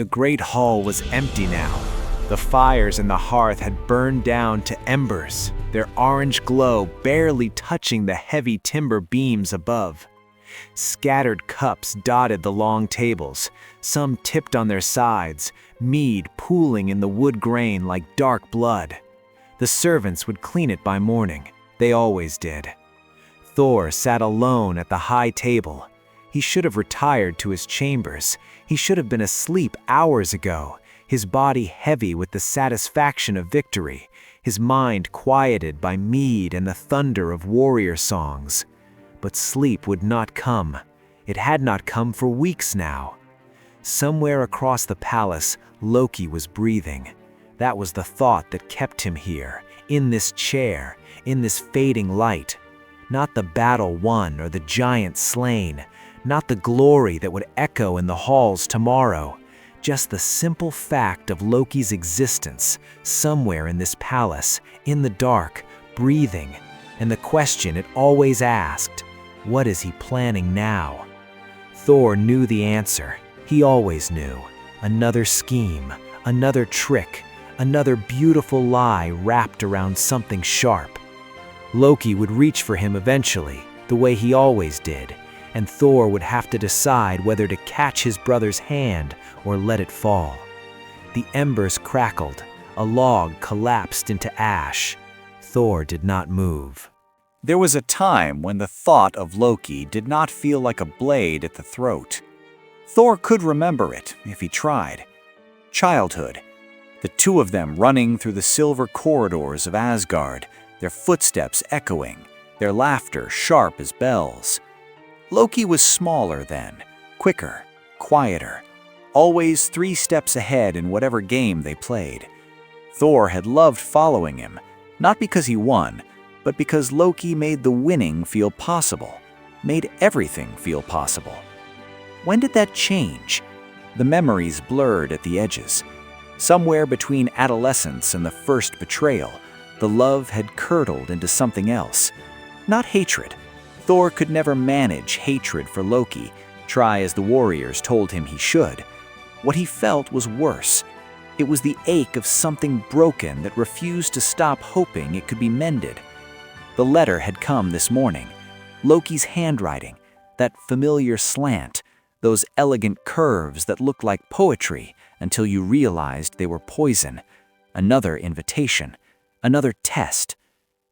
The great hall was empty now. The fires in the hearth had burned down to embers, their orange glow barely touching the heavy timber beams above. Scattered cups dotted the long tables, some tipped on their sides, mead pooling in the wood grain like dark blood. The servants would clean it by morning. They always did. Thor sat alone at the high table. He should have retired to his chambers. He should have been asleep hours ago, his body heavy with the satisfaction of victory, his mind quieted by mead and the thunder of warrior songs. But sleep would not come. It had not come for weeks now. Somewhere across the palace, Loki was breathing. That was the thought that kept him here, in this chair, in this fading light. Not the battle won or the giant slain, not the glory that would echo in the halls tomorrow, just the simple fact of Loki's existence somewhere in this palace, in the dark, breathing, and the question it always asked, what is he planning now? Thor knew the answer. He always knew. Another scheme, another trick, another beautiful lie wrapped around something sharp. Loki would reach for him eventually, the way he always did, and Thor would have to decide whether to catch his brother's hand or let it fall. The embers crackled. A log collapsed into ash. Thor did not move. There was a time when the thought of Loki did not feel like a blade at the throat. Thor could remember it if he tried. Childhood. The two of them running through the silver corridors of Asgard, their footsteps echoing, their laughter sharp as bells. Loki was smaller then, quicker, quieter, always 3 steps ahead in whatever game they played. Thor had loved following him, not because he won, but because Loki made the winning feel possible, made everything feel possible. When did that change? The memories blurred at the edges. Somewhere between adolescence and the first betrayal, the love had curdled into something else. Not hatred. Thor could never manage hatred for Loki, try as the warriors told him he should. What he felt was worse. It was the ache of something broken that refused to stop hoping it could be mended. The letter had come this morning. Loki's handwriting, that familiar slant, those elegant curves that looked like poetry until you realized they were poison. Another invitation, another test.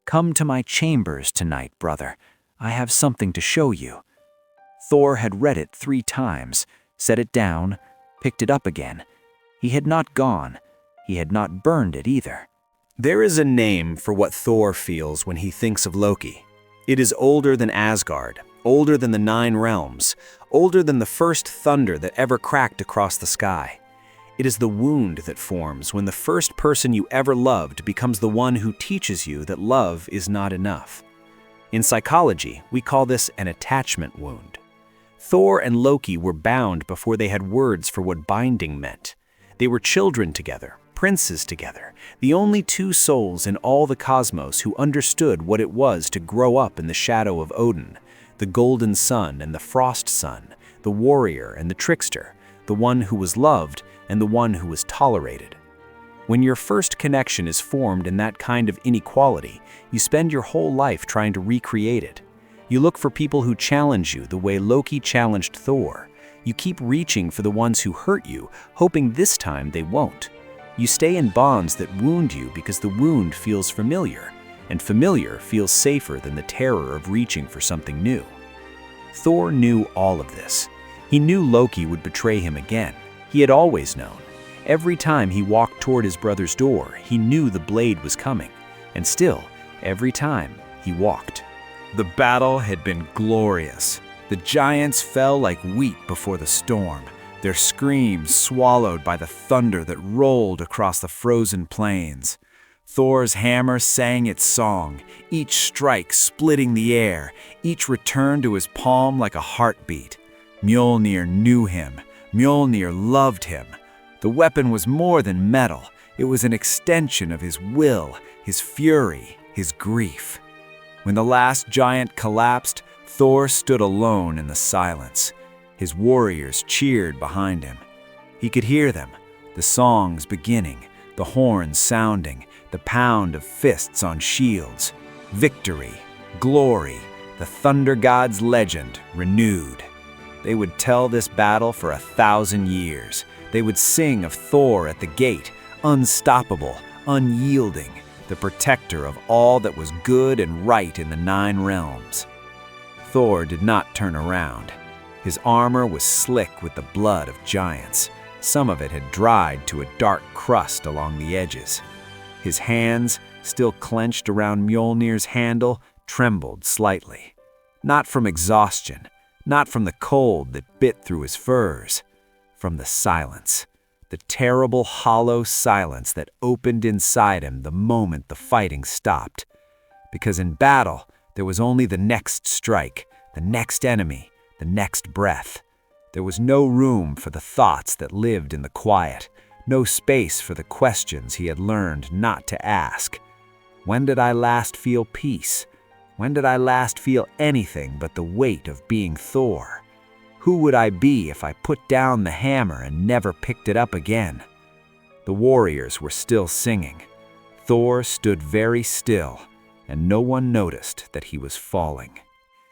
Come to my chambers tonight, brother. I have something to show you. Thor had read it 3 times, set it down, picked it up again. He had not gone. He had not burned it either. There is a name for what Thor feels when he thinks of Loki. It is older than Asgard, older than the 9 realms, older than the first thunder that ever cracked across the sky. It is the wound that forms when the first person you ever loved becomes the one who teaches you that love is not enough. In psychology, we call this an attachment wound. Thor and Loki were bound before they had words for what binding meant. They were children together, princes together, the only 2 souls in all the cosmos who understood what it was to grow up in the shadow of Odin, the golden sun and the frost sun, the warrior and the trickster, the one who was loved and the one who was tolerated. When your first connection is formed in that kind of inequality, you spend your whole life trying to recreate it. You look for people who challenge you the way Loki challenged Thor. You keep reaching for the ones who hurt you, hoping this time they won't. You stay in bonds that wound you because the wound feels familiar, and familiar feels safer than the terror of reaching for something new. Thor knew all of this. He knew Loki would betray him again. He had always known. Every time he walked toward his brother's door, he knew the blade was coming. And still, every time, he walked. The battle had been glorious. The giants fell like wheat before the storm, their screams swallowed by the thunder that rolled across the frozen plains. Thor's hammer sang its song, each strike splitting the air, each return to his palm like a heartbeat. Mjolnir knew him. Mjolnir loved him. The weapon was more than metal. It was an extension of his will, his fury, his grief. When the last giant collapsed, Thor stood alone in the silence. His warriors cheered behind him. He could hear them, the songs beginning, the horns sounding, the pound of fists on shields. Victory, glory, the thunder god's legend renewed. They would tell this battle for 1,000 years. They would sing of Thor at the gate, unstoppable, unyielding, the protector of all that was good and right in the 9 realms. Thor did not turn around. His armor was slick with the blood of giants. Some of it had dried to a dark crust along the edges. His hands, still clenched around Mjolnir's handle, trembled slightly. Not from exhaustion, not from the cold that bit through his furs, from the silence, the terrible hollow silence that opened inside him the moment the fighting stopped. Because in battle, there was only the next strike, the next enemy, the next breath. There was no room for the thoughts that lived in the quiet, no space for the questions he had learned not to ask. When did I last feel peace? When did I last feel anything but the weight of being Thor? Who would I be if I put down the hammer and never picked it up again? The warriors were still singing. Thor stood very still, and no one noticed that he was falling.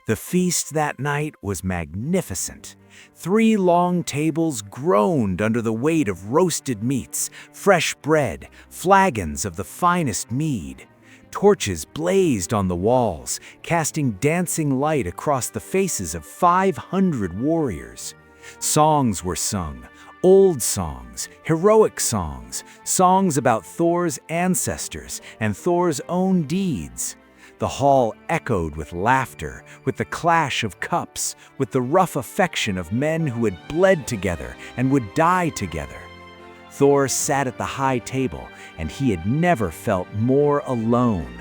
The feast that night was magnificent. 3 long tables groaned under the weight of roasted meats, fresh bread, flagons of the finest mead. Torches blazed on the walls, casting dancing light across the faces of 500 warriors. Songs were sung, old songs, heroic songs, songs about Thor's ancestors and Thor's own deeds. The hall echoed with laughter, with the clash of cups, with the rough affection of men who had bled together and would die together. Thor sat at the high table, and he had never felt more alone.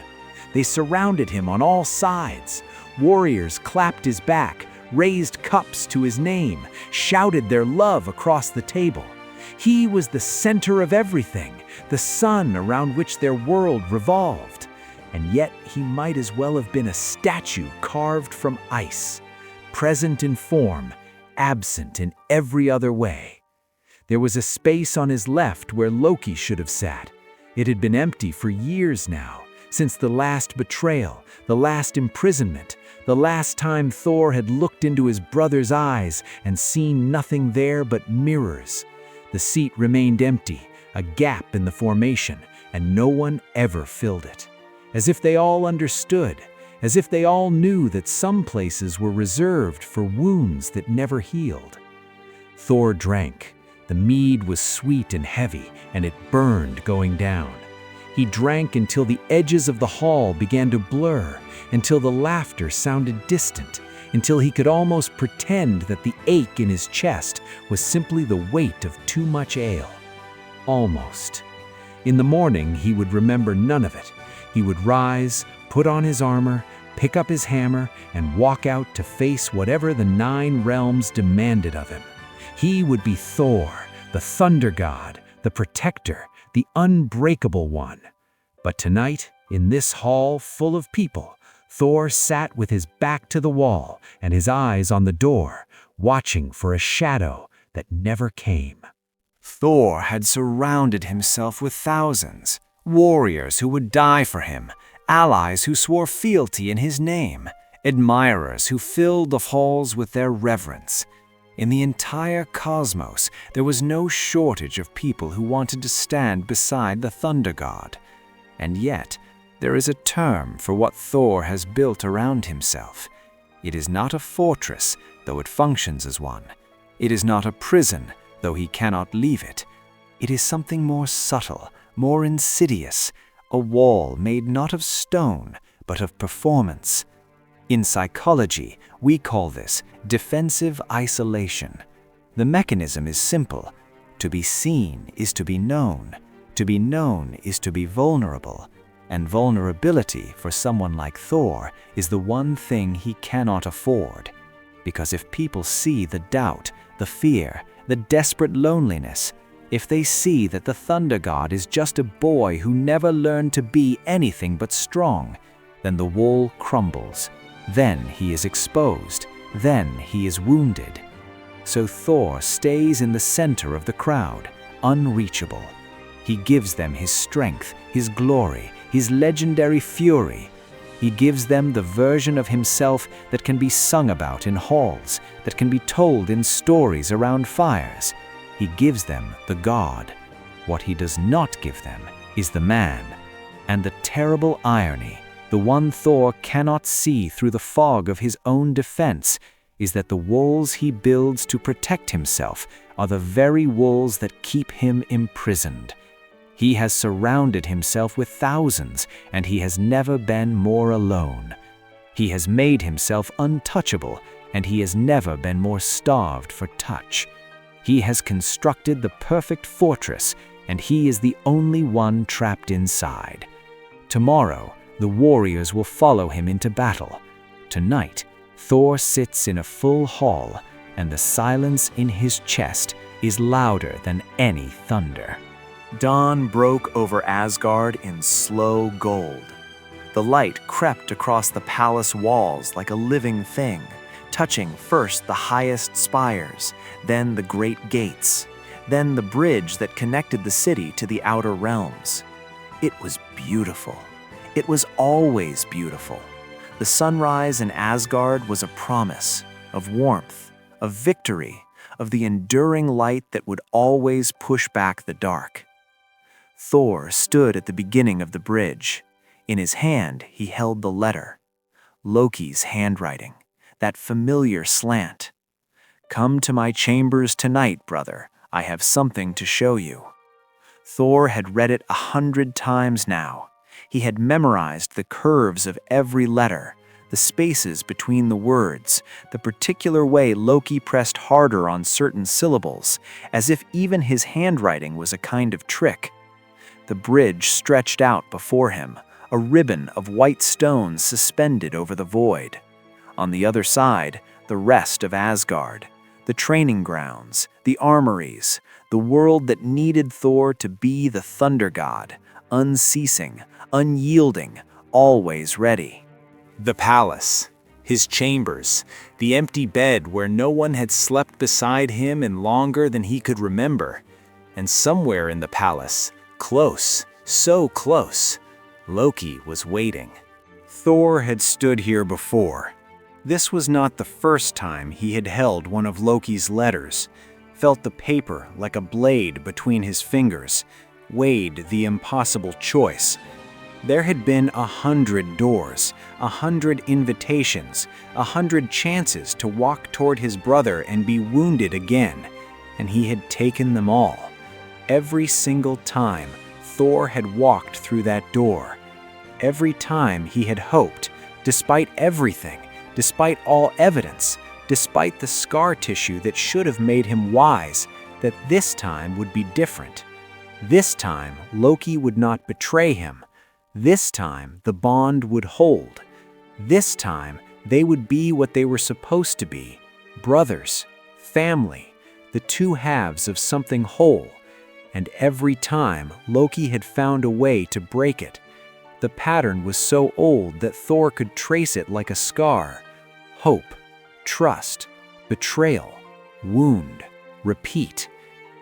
They surrounded him on all sides. Warriors clapped his back, raised cups to his name, shouted their love across the table. He was the center of everything, the sun around which their world revolved. And yet he might as well have been a statue carved from ice, present in form, absent in every other way. There was a space on his left where Loki should have sat. It had been empty for years now, since the last betrayal, the last imprisonment, the last time Thor had looked into his brother's eyes and seen nothing there but mirrors. The seat remained empty, a gap in the formation, and no one ever filled it. As if they all understood, as if they all knew that some places were reserved for wounds that never healed. Thor drank. The mead was sweet and heavy, and it burned going down. He drank until the edges of the hall began to blur, until the laughter sounded distant, until he could almost pretend that the ache in his chest was simply the weight of too much ale. Almost. In the morning, he would remember none of it. He would rise, put on his armor, pick up his hammer, and walk out to face whatever the 9 realms demanded of him. He would be Thor, the thunder god, the protector, the unbreakable one. But tonight, in this hall full of people, Thor sat with his back to the wall and his eyes on the door, watching for a shadow that never came. Thor had surrounded himself with thousands, warriors who would die for him, allies who swore fealty in his name, admirers who filled the halls with their reverence. In the entire cosmos, there was no shortage of people who wanted to stand beside the thunder god. And yet, there is a term for what Thor has built around himself. It is not a fortress, though it functions as one. It is not a prison, though he cannot leave it. It is something more subtle, more insidious, a wall made not of stone, but of performance. In psychology, we call this defensive isolation. The mechanism is simple. To be seen is to be known. To be known is to be vulnerable. And vulnerability for someone like Thor is the one thing he cannot afford. Because if people see the doubt, the fear, the desperate loneliness, if they see that the thunder god is just a boy who never learned to be anything but strong, then the wall crumbles. Then he is exposed. Then he is wounded. So Thor stays in the center of the crowd, unreachable. He gives them his strength, his glory, his legendary fury. He gives them the version of himself that can be sung about in halls, that can be told in stories around fires. He gives them the god. What he does not give them is the man. And the terrible irony, the one Thor cannot see through the fog of his own defense, is that the walls he builds to protect himself are the very walls that keep him imprisoned. He has surrounded himself with thousands, and he has never been more alone. He has made himself untouchable, and he has never been more starved for touch. He has constructed the perfect fortress, and he is the only one trapped inside. Tomorrow, the warriors will follow him into battle. Tonight, Thor sits in a full hall, and the silence in his chest is louder than any thunder. Dawn broke over Asgard in slow gold. The light crept across the palace walls like a living thing, touching first the highest spires, then the great gates, then the bridge that connected the city to the outer realms. It was beautiful. It was always beautiful. The sunrise in Asgard was a promise of warmth, of victory, of the enduring light that would always push back the dark. Thor stood at the beginning of the bridge. In his hand, he held the letter, Loki's handwriting, that familiar slant. "Come to my chambers tonight, brother. I have something to show you." Thor had read it 100 times now. He had memorized the curves of every letter, the spaces between the words, the particular way Loki pressed harder on certain syllables, as if even his handwriting was a kind of trick. The bridge stretched out before him, a ribbon of white stones suspended over the void. On the other side, the rest of Asgard, the training grounds, the armories, the world that needed Thor to be the thunder god, unceasing, unyielding, always ready. The palace, his chambers, the empty bed where no one had slept beside him in longer than he could remember. And somewhere in the palace, close, so close, Loki was waiting. Thor had stood here before. This was not the first time he had held one of Loki's letters, felt the paper like a blade between his fingers, weighed the impossible choice. There had been 100 doors, 100 invitations, 100 chances to walk toward his brother and be wounded again, and he had taken them all. Every single time, Thor had walked through that door. Every time he had hoped, despite everything, despite all evidence, despite the scar tissue that should have made him wise, that this time would be different. This time, Loki would not betray him. This time, the bond would hold. This time, they would be what they were supposed to be: brothers, family, the two halves of something whole. And every time, Loki had found a way to break it. The pattern was so old that Thor could trace it like a scar. Hope, trust, betrayal, wound, repeat.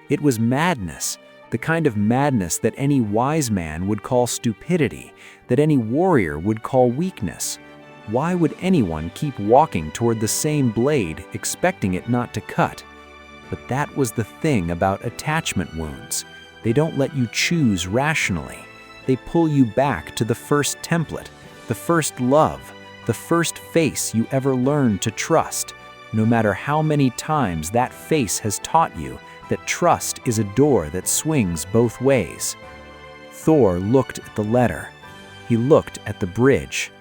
It was madness, the kind of madness that any wise man would call stupidity, that any warrior would call weakness. Why would anyone keep walking toward the same blade, expecting it not to cut? But that was the thing about attachment wounds. They don't let you choose rationally. They pull you back to the first template, the first love, the first face you ever learned to trust, no matter how many times that face has taught you that trust is a door that swings both ways. Thor looked at the letter. He looked at the bridge.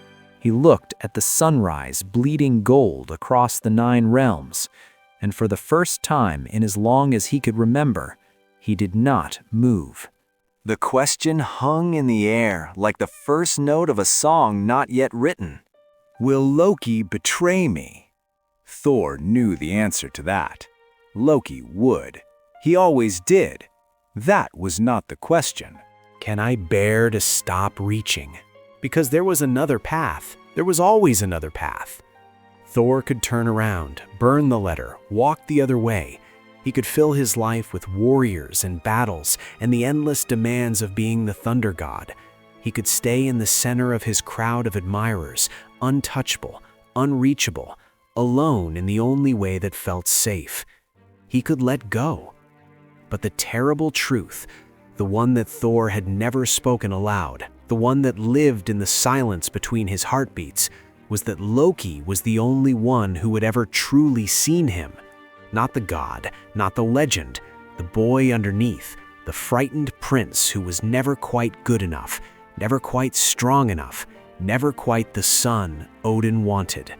He looked at the sunrise bleeding gold across the 9 realms. And for the first time in as long as he could remember, he did not move. The question hung in the air like the first note of a song not yet written. Will Loki betray me? Thor knew the answer to that. Loki would. He always did. That was not the question. Can I bear to stop reaching? Because there was another path. There was always another path. Thor could turn around, burn the letter, walk the other way. He could fill his life with warriors and battles and the endless demands of being the thunder god. He could stay in the center of his crowd of admirers, untouchable, unreachable, alone in the only way that felt safe. He could let go. But the terrible truth, the one that Thor had never spoken aloud, the one that lived in the silence between his heartbeats, was that Loki was the only one who had ever truly seen him. Not the god, not the legend, the boy underneath, the frightened prince who was never quite good enough, never quite strong enough, never quite the son Odin wanted.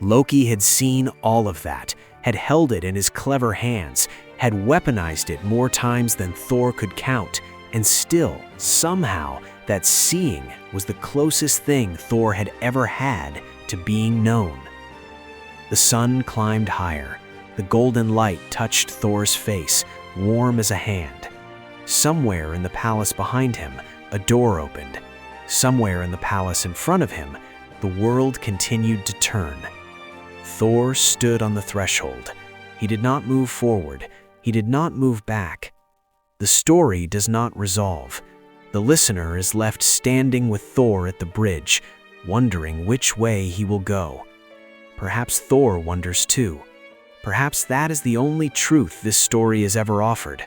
Loki had seen all of that, had held it in his clever hands, had weaponized it more times than Thor could count, and still, somehow, that seeing was the closest thing Thor had ever had to being known. The sun climbed higher. The golden light touched Thor's face, warm as a hand. Somewhere in the palace behind him, a door opened. Somewhere in the palace in front of him, the world continued to turn. Thor stood on the threshold. He did not move forward. He did not move back. The story does not resolve. The listener is left standing with Thor at the bridge, wondering which way he will go. Perhaps Thor wonders too. Perhaps that is the only truth this story has ever offered.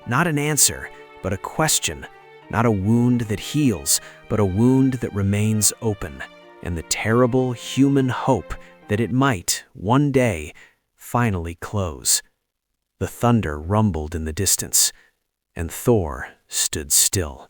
Not an answer, but a question. Not a wound that heals, but a wound that remains open. And the terrible human hope that it might, one day, finally close. The thunder rumbled in the distance, and Thor stood still.